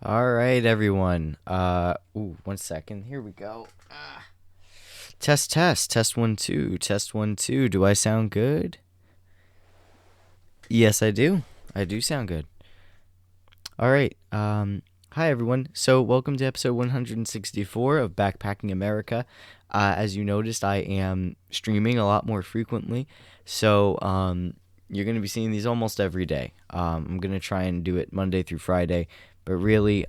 All right, everyone. 1 second. Here we go. Test 1 2, test 1 2. Do I sound good? Yes, I do. I do sound good. All right. Hi everyone. So welcome to episode 164 of Backpacking America. As you noticed, I am streaming a lot more frequently. So you're going to be seeing these almost every day. I'm going to try and do it Monday through Friday, but really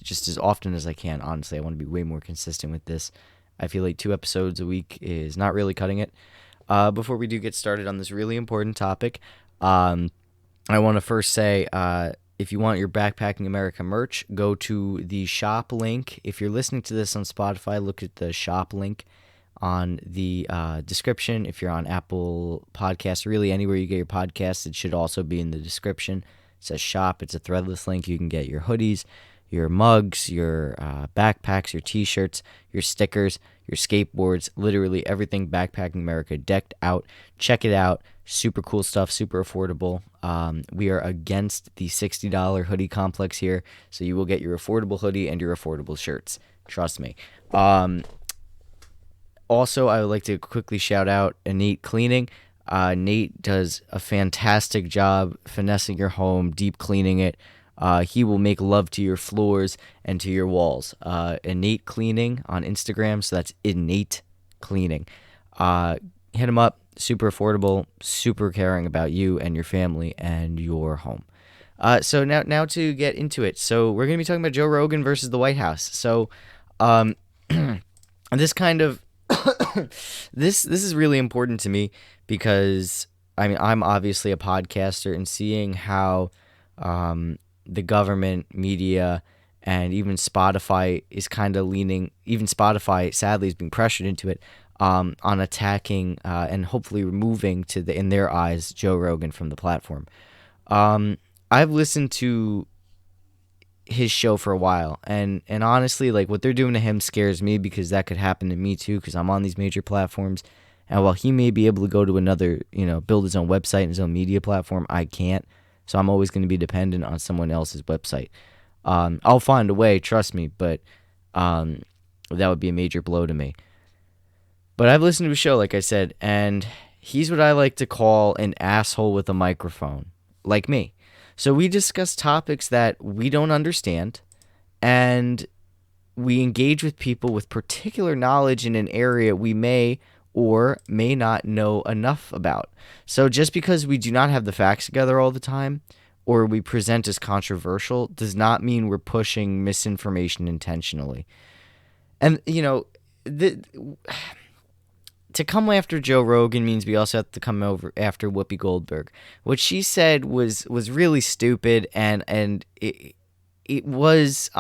just as often as I can. Honestly, I want to be way more consistent with this. I feel like 2 episodes a week is not really cutting it. Before we do get started on this really important topic, I want to first say if you want your Backpacking America merch, go to the shop link. If you're listening to this on Spotify, look at the shop link on the description. If you're on Apple Podcasts, really anywhere you get your podcasts, it should also be in the description. It says shop. It's a threadless link. You can get your hoodies, your mugs, your backpacks, your t-shirts, your stickers, your skateboards, literally everything Backpacking America decked out. Check it out. Super cool stuff, super affordable. We are against the $60 hoodie complex here, so you will get your affordable hoodie and your affordable shirts. Trust me. Also, I would like to quickly shout out Nate Cleaning. Nate does a fantastic job finessing your home, deep cleaning it. He will make love to your floors and to your walls. Innate Cleaning on Instagram, so that's Innate Cleaning. Hit him up. Super affordable, super caring about you and your family and your home. So now to get into it. So we're going to be talking about Joe Rogan versus the White House. So this kind of this is really important to me because I mean I'm obviously a podcaster, and seeing how the government, media, and even Spotify is kind of leaning. Even Spotify, sadly, is being pressured into it on attacking and hopefully removing in their eyes, Joe Rogan from the platform. I've listened to his show for a while, and honestly, like, what they're doing to him scares me, because that could happen to me too, because I'm on these major platforms, and while he may be able to go to another, build his own website and his own media platform, I can't. So I'm always going to be dependent on someone else's website. I'll find a way, trust me, but that would be a major blow to me. But I've listened to a show, like I said, and he's what I like to call an asshole with a microphone, like me. So we discuss topics that we don't understand, and we engage with people with particular knowledge in an area we may or may not know enough about. So just because we do not have the facts together all the time, or we present as controversial, does not mean we're pushing misinformation intentionally. And, to come after Joe Rogan means we also have to come over after Whoopi Goldberg. What she said was really stupid, and it was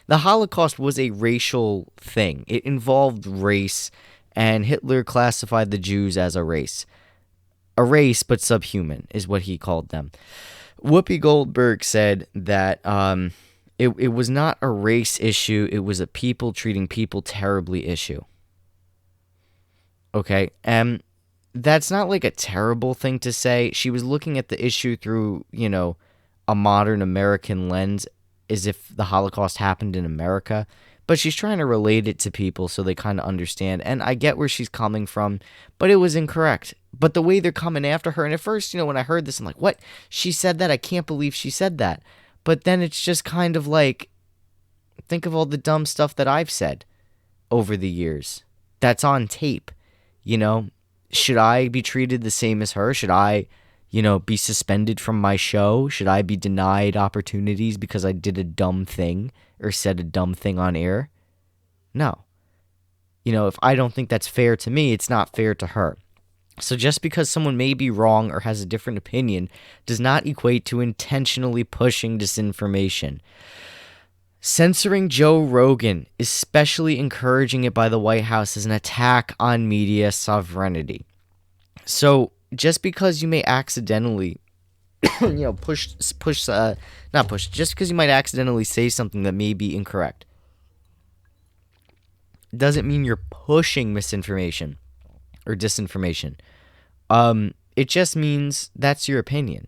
the Holocaust was a racial thing. It involved race, and Hitler classified the Jews as a race. A race, but subhuman, is what he called them. Whoopi Goldberg said that it was not a race issue, it was a people treating people terribly issue. Okay, that's not like a terrible thing to say. She was looking at the issue through, a modern American lens, as if the Holocaust happened in America. But she's trying to relate it to people so they kind of understand. And I get where she's coming from, but it was incorrect. But the way they're coming after her, and at first, when I heard this, I'm like, what? She said that? I can't believe she said that. But then it's just kind of like, think of all the dumb stuff that I've said over the years. That's on tape. Should I be treated the same as her? Should I, be suspended from my show? Should I be denied opportunities because I did a dumb thing or said a dumb thing on air? No. If I don't think that's fair to me, it's not fair to her. So just because someone may be wrong or has a different opinion does not equate to intentionally pushing disinformation. Censoring Joe Rogan, especially encouraging it by the White House, is an attack on media sovereignty. So just because you may accidentally, just because you might accidentally say something that may be incorrect, doesn't mean you're pushing misinformation or disinformation. It just means that's your opinion.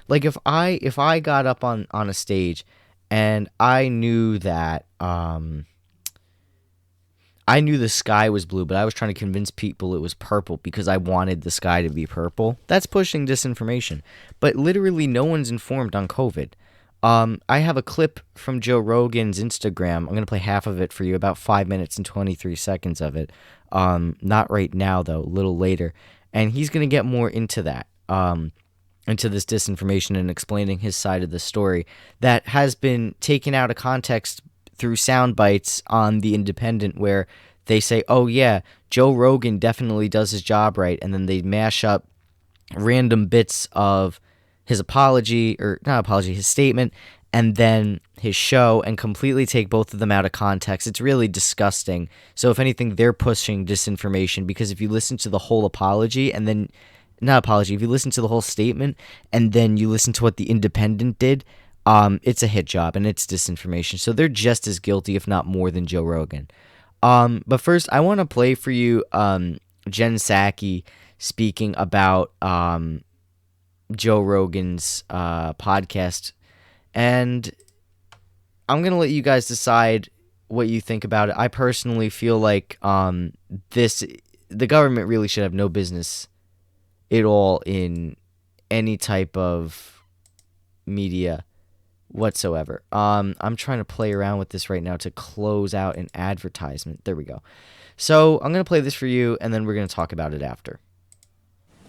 Like if I got up on a stage and I knew that I knew the sky was blue, but I was trying to convince people it was purple because I wanted the sky to be purple. That's pushing disinformation. But literally, no one's informed on COVID. I have a clip from Joe Rogan's Instagram. I'm going to play half of it for you, about 5 minutes and 23 seconds of it. Not right now, though, a little later. And he's going to get more into that, into this disinformation and explaining his side of the story that has been taken out of context through sound bites on The Independent, where they say, oh yeah, Joe Rogan definitely does his job right, and then they mash up random bits of his apology, or not apology, his statement, and then his show, and completely take both of them out of context. It's really disgusting. So if anything, they're pushing disinformation, because if you listen to the whole apology and then, not apology, if you listen to the whole statement and then you listen to what The Independent did, it's a hit job and it's disinformation. So they're just as guilty, if not more, than Joe Rogan. But first, I want to play for you Jen Psaki speaking about Joe Rogan's podcast. And I'm going to let you guys decide what you think about it. I personally feel like the government really should have no business at all in any type of media whatsoever. I'm trying to play around with this right now to close out an advertisement. There we go. So I'm going to play this for you, and then we're going to talk about it after.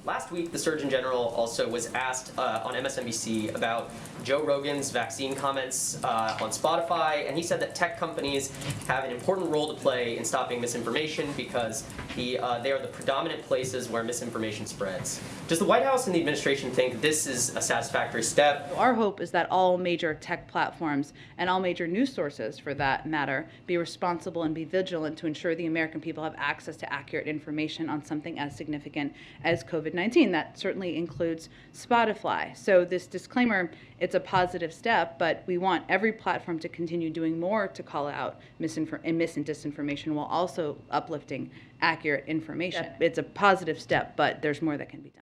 Last week, the Surgeon General also was asked on MSNBC about Joe Rogan's vaccine comments on Spotify, and he said that tech companies have an important role to play in stopping misinformation because they are the predominant places where misinformation spreads. Does the White House and the administration think this is a satisfactory step? Our hope is that all major tech platforms and all major news sources, for that matter, be responsible and be vigilant to ensure the American people have access to accurate information on something as significant as COVID-19. That certainly includes Spotify. So this disclaimer, it's a positive step, but we want every platform to continue doing more to call out mis and disinformation while also uplifting accurate information. It's a positive step, but there's more that can be done.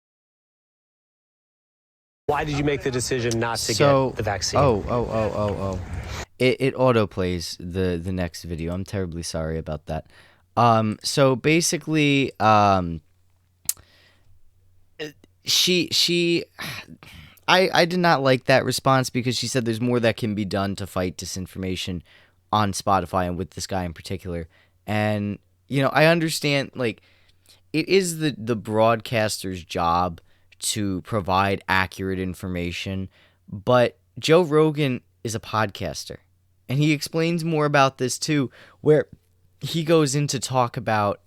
Why did you make the decision not to get the vaccine? It autoplays the next video. I'm terribly sorry about that. So basically, I did not like that response because she said there's more that can be done to fight disinformation on Spotify and with this guy in particular. And, you know, I understand, like, it is the broadcaster's job to provide accurate information, but Joe Rogan is a podcaster. And he explains more about this too, where he goes in to talk about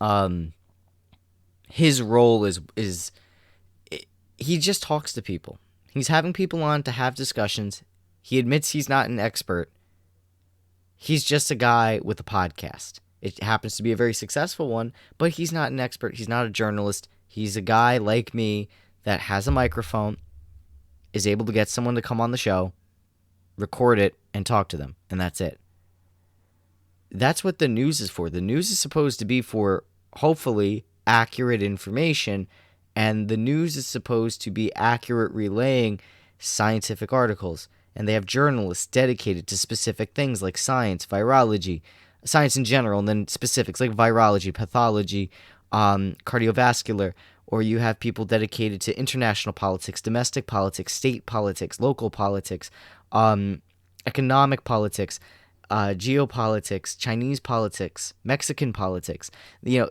his role is he just talks to people. He's having people on to have discussions. He admits he's not an expert. He's just a guy with a podcast. It happens to be a very successful one, but he's not an expert. He's not a journalist. He's a guy like me that has a microphone, is able to get someone to come on the show, record it, and talk to them, and that's it. That's what the news is for. The news is supposed to be for, hopefully, accurate information, and the news is supposed to be accurate relaying scientific articles. And they have journalists dedicated to specific things like science, virology, science in general, and then specifics like virology, pathology, cardiovascular. Or you have people dedicated to international politics, domestic politics, state politics, local politics, economic politics, geopolitics, Chinese politics, Mexican politics. You know,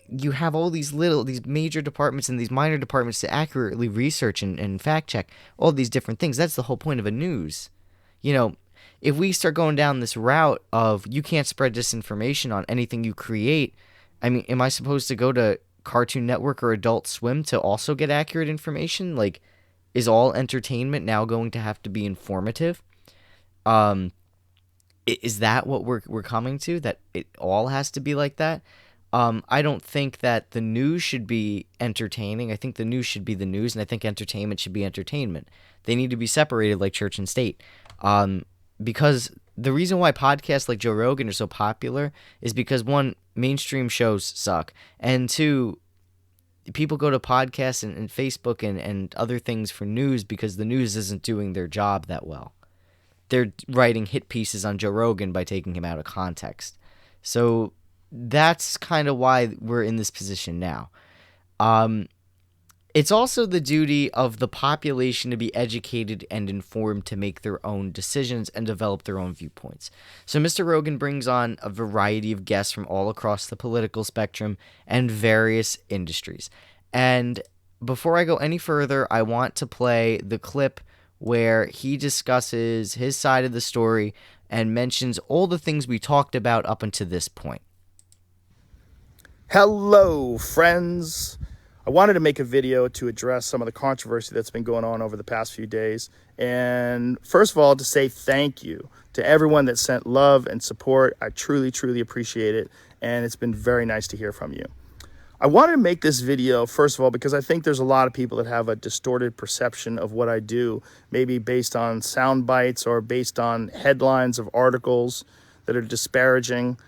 you have all these major departments and these minor departments to accurately research and fact check all these different things. That's the whole point of a news. You know, if we start going down this route of you can't spread disinformation on anything you create, I mean, am I supposed to go to Cartoon Network or Adult Swim to also get accurate information? Like, is all entertainment now going to have to be informative? Is that what we're coming to? That it all has to be like that? I don't think that the news should be entertaining. I think the news should be the news, and I think entertainment should be entertainment. They need to be separated like church and state. Because the reason why podcasts like Joe Rogan are so popular is because, one, mainstream shows suck, and two, people go to podcasts and Facebook and other things for news because the news isn't doing their job that well. They're writing hit pieces on Joe Rogan by taking him out of context. So that's kind of why we're in this position now. It's also the duty of the population to be educated and informed to make their own decisions and develop their own viewpoints. So Mr. Rogan brings on a variety of guests from all across the political spectrum and various industries. And before I go any further, I want to play the clip where he discusses his side of the story and mentions all the things we talked about up until this point. Hello, friends. I wanted to make a video to address some of the controversy that's been going on over the past few days. And first of all, to say thank you to everyone that sent love and support. I truly, truly appreciate it. And it's been very nice to hear from you. I wanted to make this video, first of all, because I think there's a lot of people that have a distorted perception of what I do, maybe based on sound bites or based on headlines of articles that are disparaging.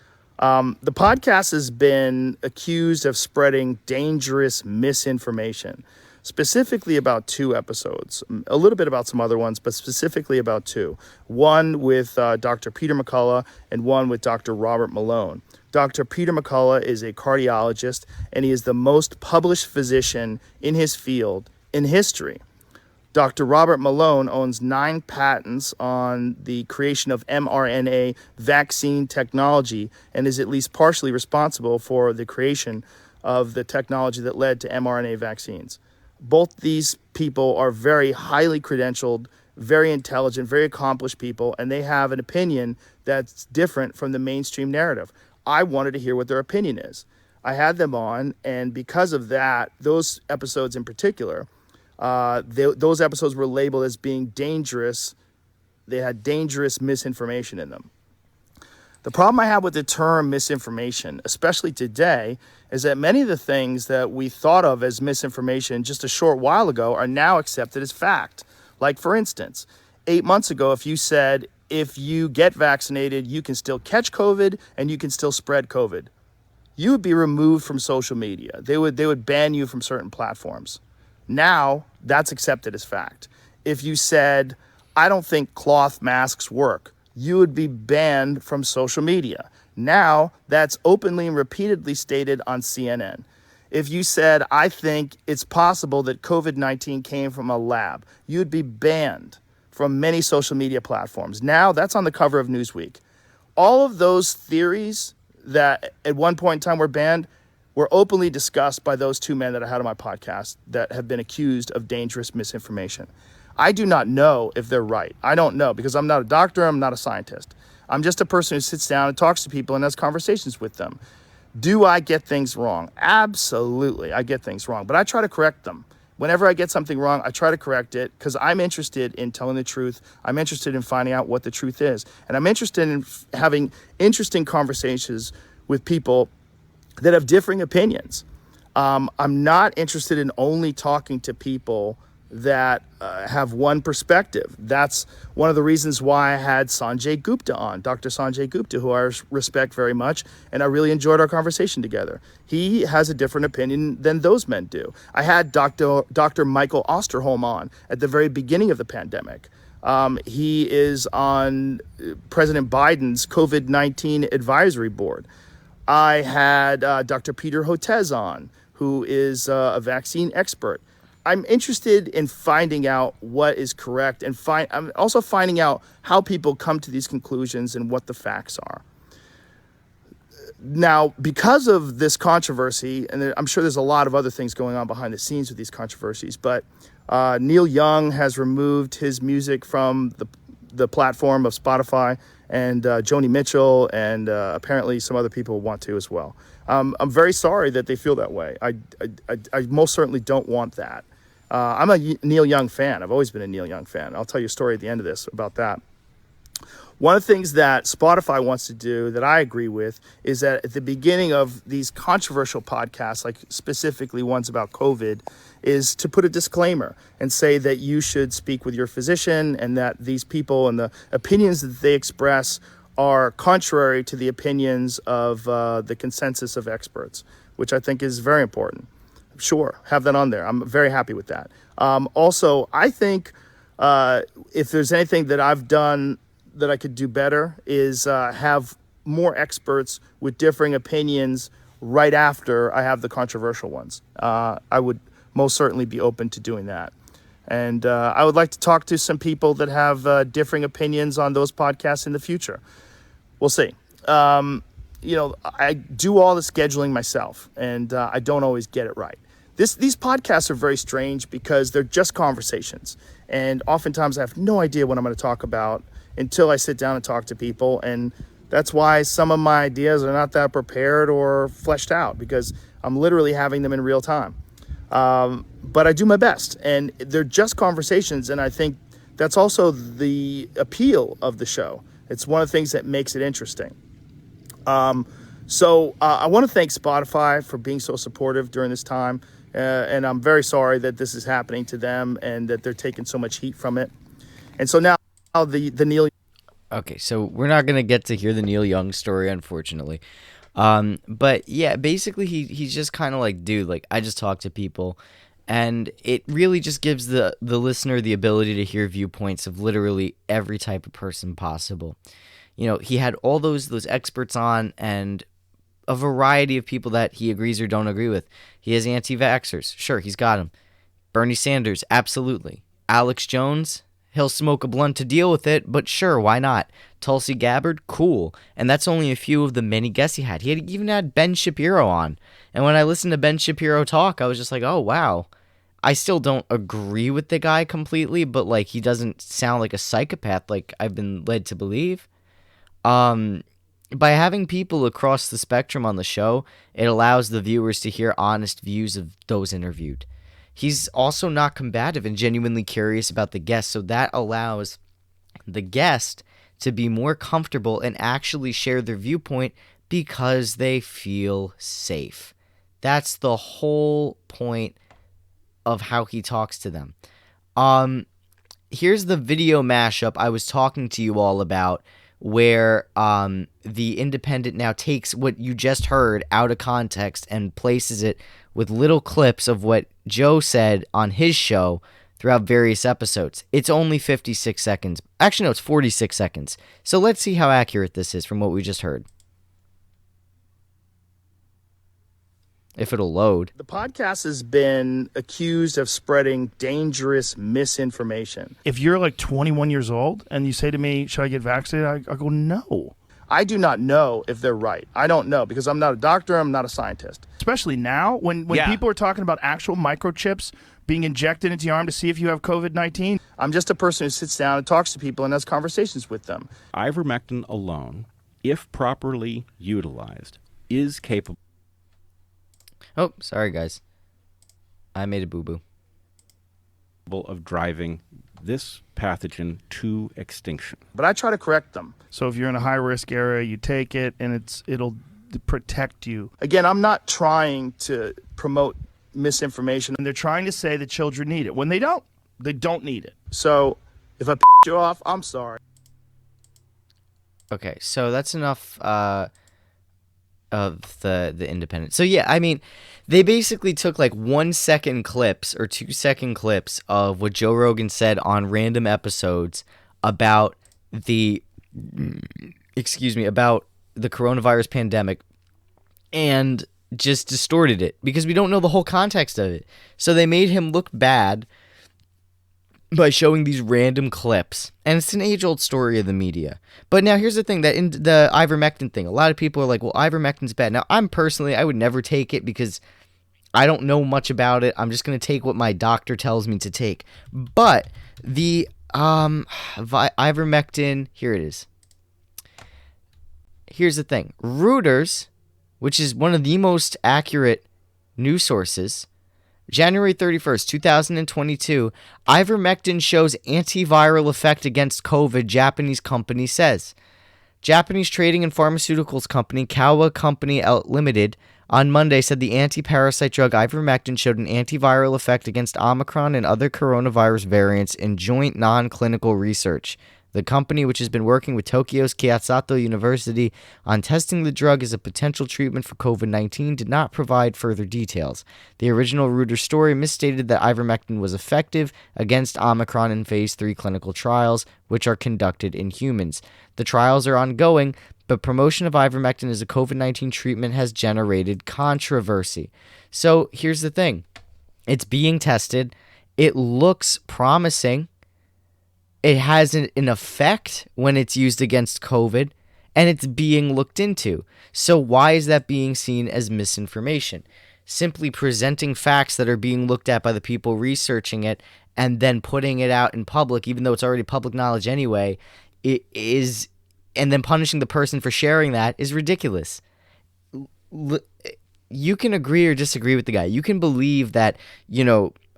The podcast has been accused of spreading dangerous misinformation, specifically about 2 episodes, a little bit about some other ones, but specifically about 2. One with Dr. Peter McCullough and one with Dr. Robert Malone. Dr. Peter McCullough is a cardiologist, and he is the most published physician in his field in history. Dr. Robert Malone owns 9 patents on the creation of mRNA vaccine technology and is at least partially responsible for the creation of the technology that led to mRNA vaccines. Both these people are very highly credentialed, very intelligent, very accomplished people, and they have an opinion that's different from the mainstream narrative. I wanted to hear what their opinion is. I had them on, and because of that, those episodes in particular, those episodes were labeled as being dangerous. They had dangerous misinformation in them. The problem I have with the term misinformation, especially today, is that many of the things that we thought of as misinformation just a short while ago are now accepted as fact. Like, for instance, 8 months ago, if you said, if you get vaccinated, you can still catch COVID and you can still spread COVID, you would be removed from social media. They would ban you from certain platforms. Now, that's accepted as fact. If you said, I don't think cloth masks work, you would be banned from social media. Now, that's openly and repeatedly stated on CNN. If you said, I think it's possible that COVID-19 came from a lab, you'd be banned from many social media platforms. Now, that's on the cover of Newsweek. All of those theories that at one point in time were banned were openly discussed by those 2 men that I had on my podcast that have been accused of dangerous misinformation. I do not know if they're right. I don't know, because I'm not a doctor, I'm not a scientist. I'm just a person who sits down and talks to people and has conversations with them. Do I get things wrong? Absolutely, I get things wrong, but I try to correct them. Whenever I get something wrong, I try to correct it because I'm interested in telling the truth. I'm interested in finding out what the truth is. And I'm interested in having interesting conversations with people that have differing opinions. I'm not interested in only talking to people that have one perspective. That's one of the reasons why I had Sanjay Gupta on, Dr. Sanjay Gupta, who I respect very much, and I really enjoyed our conversation together. He has a different opinion than those men do. I had Dr. Michael Osterholm on at the very beginning of the pandemic. He is on President Biden's COVID-19 advisory board. I had Dr. Peter Hotez on, who is a vaccine expert. I'm interested in finding out what is correct, and I'm also finding out how people come to these conclusions and what the facts are. Now, because of this controversy, and I'm sure there's a lot of other things going on behind the scenes with these controversies, but Neil Young has removed his music from the platform of Spotify, and Joni Mitchell and apparently some other people want to as well. I'm very sorry that they feel that way. I most certainly don't want that. I'm a Neil Young fan. I've always been a Neil Young fan. I'll tell you a story at the end of this about that. One of the things that Spotify wants to do that I agree with is that at the beginning of these controversial podcasts, like specifically ones about COVID, is to put a disclaimer and say that you should speak with your physician and that these people and the opinions that they express are contrary to the opinions of the consensus of experts, which I think is very important. sure, have that on there. I'm very happy with that. Also, I think if there's anything that I've done that I could do better is have more experts with differing opinions right after I have the controversial ones. I would most certainly be open to doing that. And I would like to talk to some people that have differing opinions on those podcasts in the future. We'll see. I do all the scheduling myself, and I don't always get it right. These podcasts are very strange because they're just conversations. And oftentimes I have no idea what I'm going to talk about until I sit down and talk to people. And that's why some of my ideas are not that prepared or fleshed out, because I'm literally having them in real time. But I do my best, and they're just conversations. And I think that's also the appeal of the show. It's one of the things that makes it interesting. So I want to thank Spotify for being so supportive during this time. And I'm very sorry that this is happening to them and that they're taking so much heat from it. And so now the Neil. Okay, so we're not going to get to hear the Neil Young story, unfortunately. But yeah, basically he's just kind of like, dude, like, I just talk to people, and it really just gives the listener the ability to hear viewpoints of literally every type of person possible. You know, he had all those experts on, and a variety of people that he agrees or don't agree with. He has anti-vaxxers. Sure, he's got them. Bernie Sanders, absolutely. Alex Jones, he'll smoke a blunt to deal with it, but sure, why not? Tulsi Gabbard, cool. And that's only a few of the many guests he had. He had even had Ben Shapiro on. And when I listened to Ben Shapiro talk, I was just like, oh, wow. I still don't agree with the guy completely, but like, he doesn't sound like a psychopath like I've been led to believe. By having people across the spectrum on the show, it allows the viewers to hear honest views of those interviewed. He's also not combative and genuinely curious about the guest, so that allows the guest to be more comfortable and actually share their viewpoint because they feel safe. That's the whole point of how he talks to them. Here's the video mashup I was talking to you all about, where the Independent now takes what you just heard out of context and places it with little clips of what Joe said on his show throughout various episodes. It's only 56 seconds. Actually, no, it's 46 seconds. So let's see how accurate this is from what we just heard. If it'll load. The podcast has been accused of spreading dangerous misinformation. If you're like 21 years old and you say to me, should I get vaccinated? I go, no. I do not know if they're right. I don't know, because I'm not a doctor. I'm not a scientist. Especially now when people are talking about actual microchips being injected into your arm to see if you have COVID-19. I'm just a person who sits down and talks to people and has conversations with them. Ivermectin alone, if properly utilized, is capable. Oh, sorry, guys. I made a boo-boo. Of driving this pathogen to extinction. But I try to correct them. So if you're in a high-risk area, you take it, and it'll protect you. Again, I'm not trying to promote misinformation. And they're trying to say that children need it. When they don't need it. So if I you off, I'm sorry. Okay, so that's enough of the Independent. So yeah, I mean, they basically took like 1 second clips or 2 second clips of what Joe Rogan said on random episodes about the coronavirus pandemic, and just distorted it because we don't know the whole context of it. So they made him look bad by showing these random clips. And it's an age-old story of the media. But now here's the thing, that in the ivermectin thing, a lot of people are like, well, ivermectin's bad. Now, I would never take it because I don't know much about it. I'm just going to take what my doctor tells me to take. But the ivermectin, here it is. Here's the thing. Reuters, which is one of the most accurate news sources, January 31st, 2022, ivermectin shows antiviral effect against COVID, Japanese company says. Japanese trading and pharmaceuticals company Kawa Company Limited on Monday said the anti-parasite drug ivermectin showed an antiviral effect against Omicron and other coronavirus variants in joint non-clinical research. The company, which has been working with Tokyo's Kyosato University on testing the drug as a potential treatment for COVID-19, did not provide further details. The original Reuters story misstated that ivermectin was effective against Omicron in phase 3 clinical trials, which are conducted in humans. The trials are ongoing, but promotion of ivermectin as a COVID-19 treatment has generated controversy. So here's the thing. It's being tested. It looks promising. It has an effect when it's used against COVID, and it's being looked into. So why is that being seen as misinformation? Simply presenting facts that are being looked at by the people researching it and then putting it out in public, even though it's already public knowledge anyway, it is, and then punishing the person for sharing that is ridiculous. You can agree or disagree with the guy. You can believe that,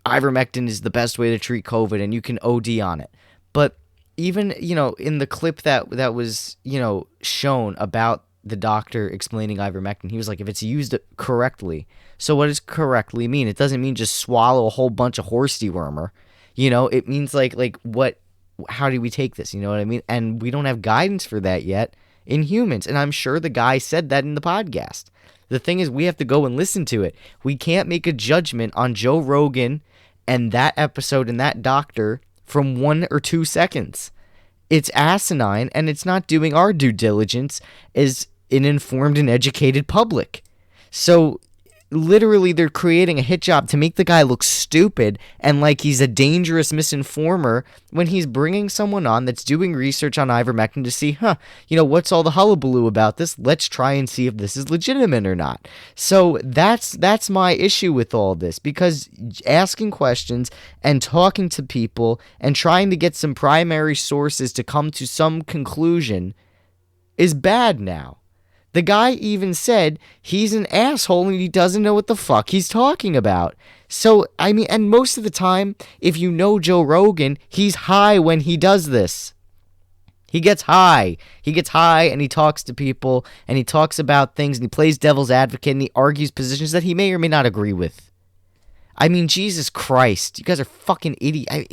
ivermectin is the best way to treat COVID and you can OD on it. But even, in the clip that was, shown about the doctor explaining ivermectin, he was like, if it's used correctly. So what does correctly mean? It doesn't mean just swallow a whole bunch of horse dewormer. It means like what, how do we take this? You know what I mean? And we don't have guidance for that yet in humans. And I'm sure the guy said that in the podcast. The thing is, we have to go and listen to it. We can't make a judgment on Joe Rogan and that episode and that doctor from 1 or 2 seconds. It's asinine, and it's not doing our due diligence as an informed and educated public. So literally they're creating a hit job to make the guy look stupid and like he's a dangerous misinformer when he's bringing someone on that's doing research on ivermectin to see, what's all the hullabaloo about this? Let's try and see if this is legitimate or not. So that's my issue with all this, because asking questions and talking to people and trying to get some primary sources to come to some conclusion is bad now. The guy even said he's an asshole and he doesn't know what the fuck he's talking about. So, and most of the time, if you know Joe Rogan, he's high when he does this. He gets high. He gets high and he talks to people and he talks about things and he plays devil's advocate and he argues positions that he may or may not agree with. Jesus Christ, you guys are fucking idiots.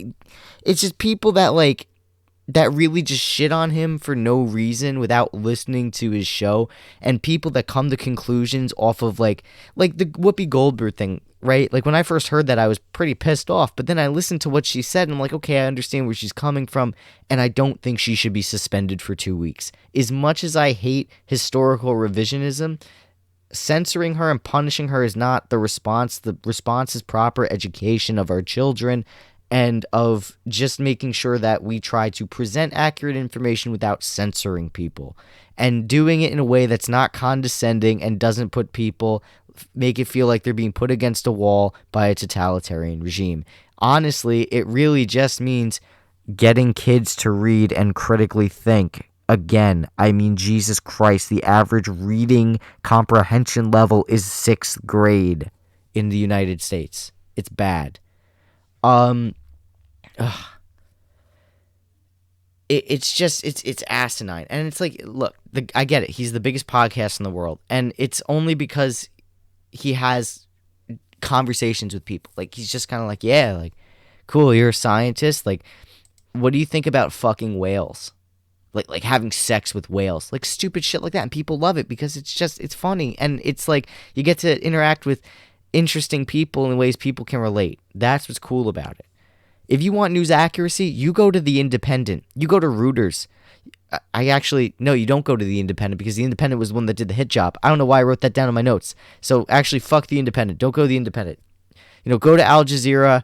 It's just people that really just shit on him for no reason without listening to his show, and people that come to conclusions off of like the Whoopi Goldberg thing, right? Like when I first heard that, I was pretty pissed off, but then I listened to what she said and I'm like, okay, I understand where she's coming from, and I don't think she should be suspended for 2 weeks. As much as I hate historical revisionism, censoring her and punishing her is not the response. The response is proper education of our children and of just making sure that we try to present accurate information without censoring people, and doing it in a way that's not condescending and doesn't put people, make it feel like they're being put against a wall by a totalitarian regime. Honestly, it really just means getting kids to read and critically think. Again, Jesus Christ, the average reading comprehension level is 6th grade in the United States. It's bad. It's asinine, and it's like, look, I get it. He's the biggest podcast in the world, and it's only because he has conversations with people. Like, he's just kind of like, yeah, like, cool, you're a scientist. Like, what do you think about fucking whales? Like having sex with whales, like stupid shit like that, and people love it because it's funny, and it's like you get to interact with interesting people in ways people can relate. That's what's cool about it. If you want news accuracy, you go to The Independent. You go to Reuters. No, you don't go to The Independent, because The Independent was the one that did the hit job. I don't know why I wrote that down in my notes. So actually, fuck The Independent. Don't go to The Independent. Go to Al Jazeera.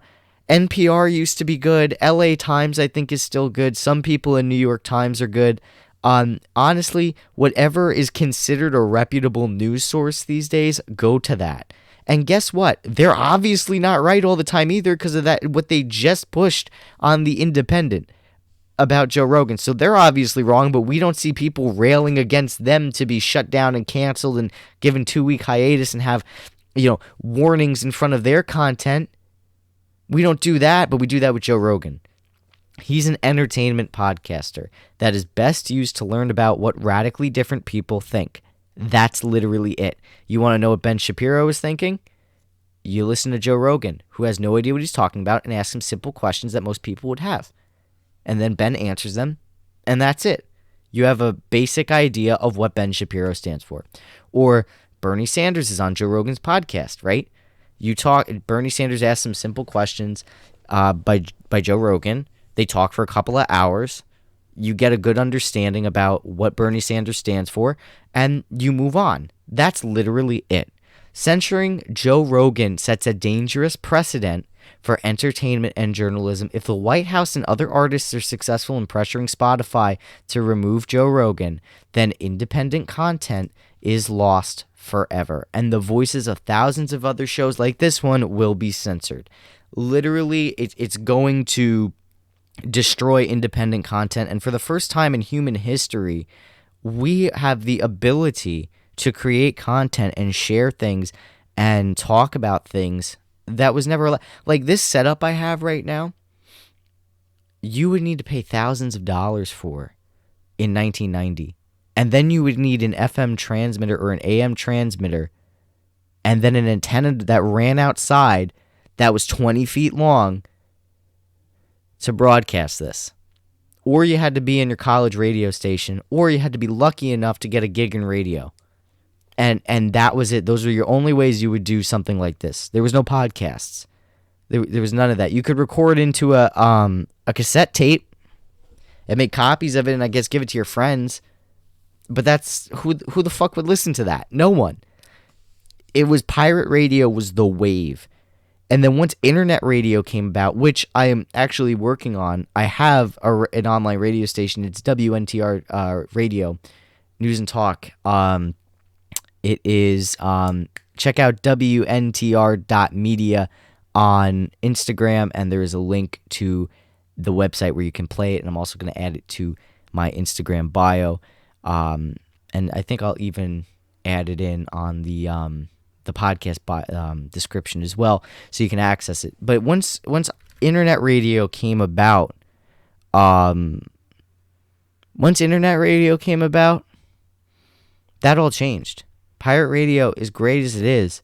NPR used to be good. LA Times, I think, is still good. Some people in New York Times are good. Honestly, whatever is considered a reputable news source these days, go to that. And guess what? They're obviously not right all the time either, because of that, what they just pushed on The Independent about Joe Rogan. So they're obviously wrong, but we don't see people railing against them to be shut down and canceled and given 2-week hiatus and have, warnings in front of their content. We don't do that, but we do that with Joe Rogan. He's an entertainment podcaster that is best used to learn about what radically different people think. That's literally it. You want to know what Ben Shapiro is thinking? You listen to Joe Rogan, who has no idea what he's talking about, and ask him simple questions that most people would have. And then Ben answers them, And that's it. You have a basic idea of what Ben Shapiro stands for. Or Bernie Sanders is on Joe Rogan's podcast, right? Bernie Sanders asks some simple questions by Joe Rogan. They talk for a couple of hours. You get a good understanding about what Bernie Sanders stands for, and you move on. That's literally it. Censoring Joe Rogan sets a dangerous precedent for entertainment and journalism. If the White House and other artists are successful in pressuring Spotify to remove Joe Rogan, then independent content is lost forever, and the voices of thousands of other shows like this one will be censored. Literally, it's going to destroy independent content, and for the first time in human history, we have the ability to create content and share things and talk about things that was never like this setup I have right now. You would need to pay thousands of dollars for in 1990, and then you would need an FM transmitter or an AM transmitter, and then an antenna that ran outside that was 20 feet long to broadcast this. Or you had to be in your college radio station, or you had to be lucky enough to get a gig in radio. And that was it. Those were your only ways you would do something like this. There was no podcasts. There was none of that. You could record into a cassette tape and make copies of it and I guess give it to your friends. But that's who the fuck would listen to that? No one. It was pirate radio was the wave. And then once internet radio came about, which I am actually working on, I have an online radio station. It's WNTR radio, News and Talk. It is, check out WNTR.media on Instagram, and there is a link to the website where you can play it, and I'm also going to add it to my Instagram bio. And I think I'll even add it in on the podcast description as well, so you can access it. But once internet radio came about, that all changed. Pirate radio, as great as it is,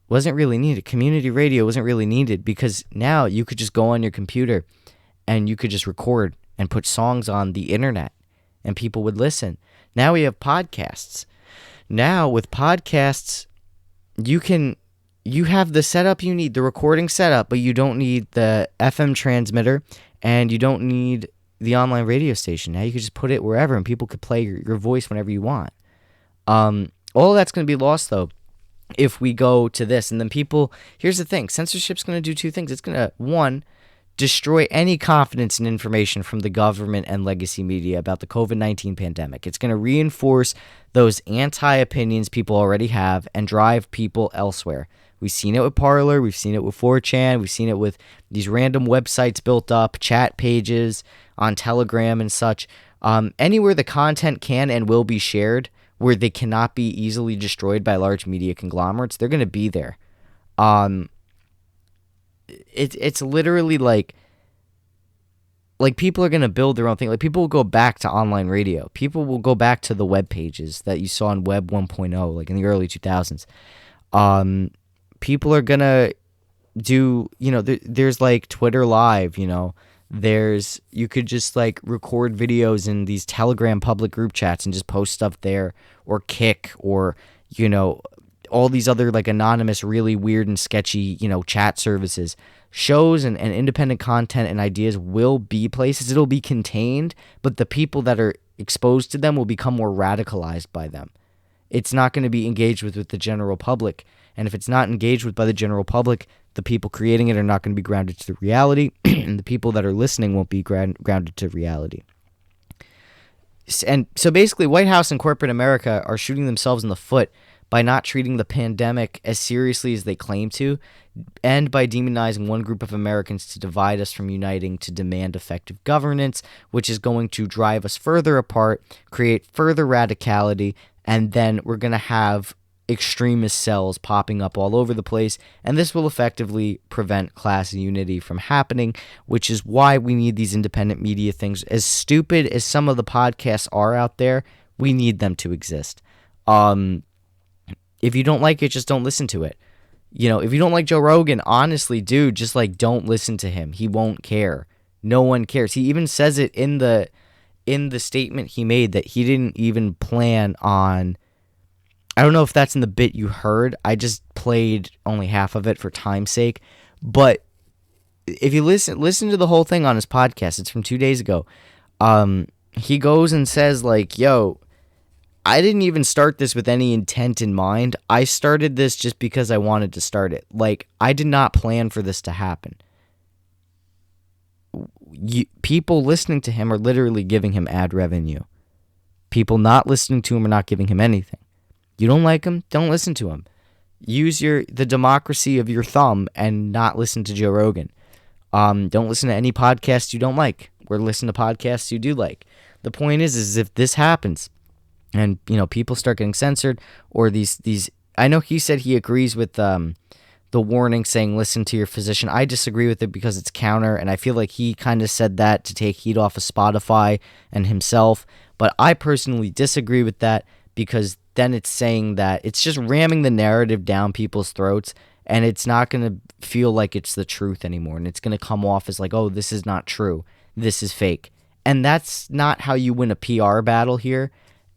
wasn't really needed. Community radio wasn't really needed because now you could just go on your computer and you could just record and put songs on the internet and people would listen. Now we have podcasts. Now with podcasts, you have the setup you need, the recording setup, but you don't need the FM transmitter and you don't need the online radio station. Now you can just put it wherever and people could play your voice whenever you want. All that's going to be lost, though, if we go to this. And then here's the thing, censorship's going to do two things. It's going to, one, destroy any confidence in information from the government and legacy media about the COVID-19 pandemic. It's going to reinforce those anti-opinions people already have and drive people elsewhere. We've seen it with Parler, we've seen it with 4chan, we've seen it with these random websites built up, chat pages on Telegram and such. Anywhere the content can and will be shared, where they cannot be easily destroyed by large media conglomerates, they're going to be there. It's literally like people are going to build their own thing. Like people will go back to online radio. People will go back to the web pages that you saw in Web 1.0, like in the early 2000s. People are going to do, there's like Twitter Live, you could just like record videos in these Telegram public group chats and just post stuff there, or Kick, or all these other like anonymous, really weird and sketchy chat services. Shows and independent content and ideas will be places. It'll be contained, but the people that are exposed to them will become more radicalized by them. It's not going to be engaged with the general public, and if it's not engaged with by the general public, the people creating it are not going to be grounded to reality, and the people that are listening won't be grounded to reality. And so basically, White House and corporate America are shooting themselves in the foot by not treating the pandemic as seriously as they claim to, and by demonizing one group of Americans to divide us from uniting to demand effective governance, which is going to drive us further apart, create further radicality, and then we're going to have extremist cells popping up all over the place, and this will effectively prevent class unity from happening, which is why we need these independent media things. As stupid as some of the podcasts are out there, we need them to exist. If you don't like it, just don't listen to it. If you don't like Joe Rogan, honestly, dude, just like don't listen to him. He won't care. No one cares. He even says it in the in the statement he made that he didn't even plan on. I don't know if that's in the bit you heard. I just played only half of it for time's sake. But if you listen to the whole thing on his podcast, it's from 2 days ago. He goes and says, like, yo, I didn't even start this with any intent in mind. I started this just because I wanted to start it. Like, I did not plan for this to happen. People listening to him are literally giving him ad revenue. People not listening to him are not giving him anything. You don't like him? Don't listen to him. Use the democracy of your thumb and not listen to Joe Rogan. Don't listen to any podcast you don't like, or listen to podcasts you do like. The point is if this happens and, people start getting censored, or these I know he said he agrees with the warning saying listen to your physician. I disagree with it because it's counter, and I feel like he kind of said that to take heat off of Spotify and himself. But I personally disagree with that, because then it's saying that it's just ramming the narrative down people's throats, and it's not going to feel like it's the truth anymore. And it's going to come off as like, oh, this is not true. This is fake. And that's not how you win a PR battle here.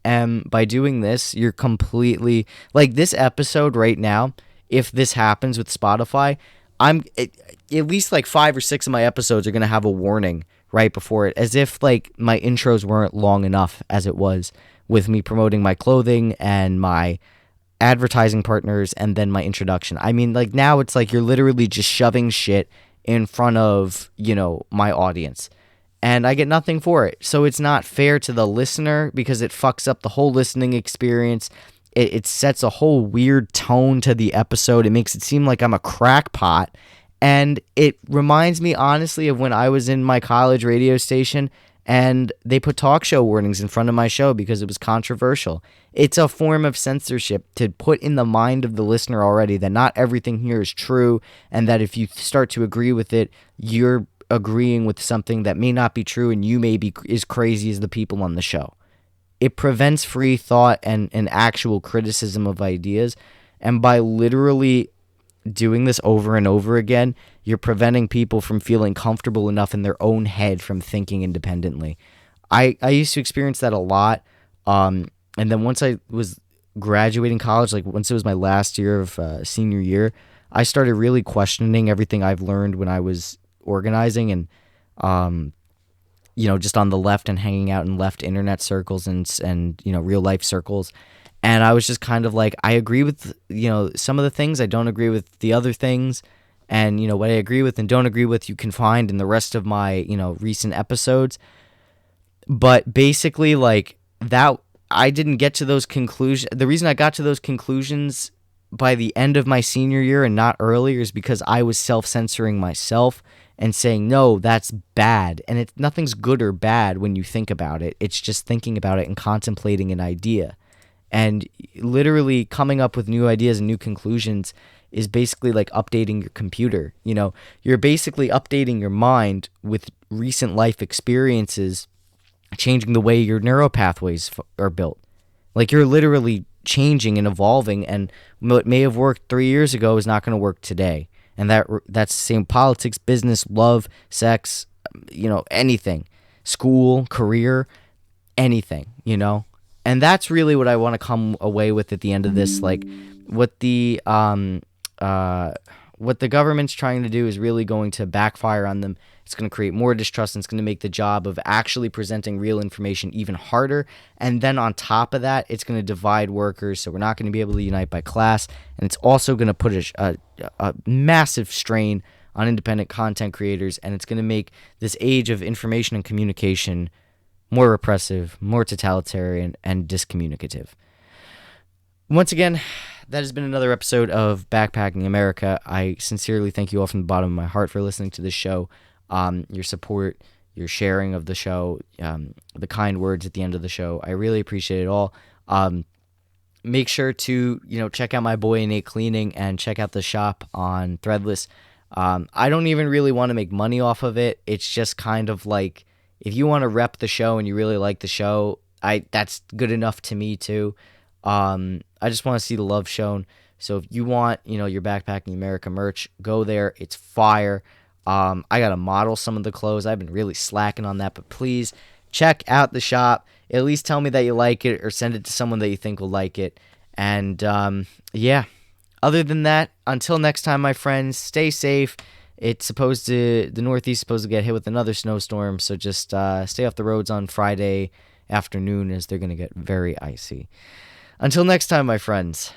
And by doing this, you're completely, like, this episode right now, if this happens with Spotify, at least like 5 or 6 of my episodes are going to have a warning right before it, as if like my intros weren't long enough as it was, with me promoting my clothing and my advertising partners and then my introduction. I mean, like, now it's like you're literally just shoving shit in front of, my audience. And I get nothing for it. So it's not fair to the listener, because it fucks up the whole listening experience. It sets a whole weird tone to the episode. It makes it seem like I'm a crackpot. And it reminds me, honestly, of when I was in my college radio station and they put talk show warnings in front of my show because it was controversial. It's a form of censorship to put in the mind of the listener already that not everything here is true, and that if you start to agree with it, you're agreeing with something that may not be true, and you may be as crazy as the people on the show. It prevents free thought and actual criticism of ideas. And by literally doing this over and over again, you're preventing people from feeling comfortable enough in their own head from thinking independently. I used to experience that a lot. And then once I was graduating college, like once it was my last year of senior year, I started really questioning everything I've learned when I was organizing and just on the left and hanging out in left internet circles and real life circles. And I was just kind of like, I agree with, some of the things. I don't agree with the other things. And, what I agree with and don't agree with, you can find in the rest of my, recent episodes. But basically, like, that, I didn't get to those conclusions. The reason I got to those conclusions by the end of my senior year and not earlier is because I was self-censoring myself and saying, no, that's bad. And nothing's good or bad when you think about it. It's just thinking about it and contemplating an idea. And literally coming up with new ideas and new conclusions is basically like updating your computer. You're basically updating your mind with recent life experiences, changing the way your neural pathways are built. Like, you're literally changing and evolving, and what may have worked 3 years ago is not going to work today. And that's the same politics, business, love, sex, anything, school, career, anything, And that's really what I want to come away with at the end of this. Like, what the government's trying to do is really going to backfire on them. It's going to create more distrust, and it's going to make the job of actually presenting real information even harder. And then on top of that, it's going to divide workers, so we're not going to be able to unite by class. And it's also going to put a massive strain on independent content creators, and it's going to make this age of information and communication more repressive, more totalitarian, and discommunicative. Once again, that has been another episode of Backpacking America. I sincerely thank you all from the bottom of my heart for listening to this show. Your support, your sharing of the show, the kind words at the end of the show. I really appreciate it all. Make sure to, check out my boy Innate Cleaning and check out the shop on Threadless. I don't even really want to make money off of it. It's just kind of like, if you want to rep the show and you really like the show, that's good enough to me too. I just want to see the love shown. So if you want, your Backpacking America merch, go there. It's fire. I got to model some of the clothes. I've been really slacking on that, but please check out the shop. At least tell me that you like it, or send it to someone that you think will like it. And yeah, other than that, until next time, my friends, stay safe. The Northeast is supposed to get hit with another snowstorm, so just stay off the roads on Friday afternoon, as they're going to get very icy. Until next time, my friends.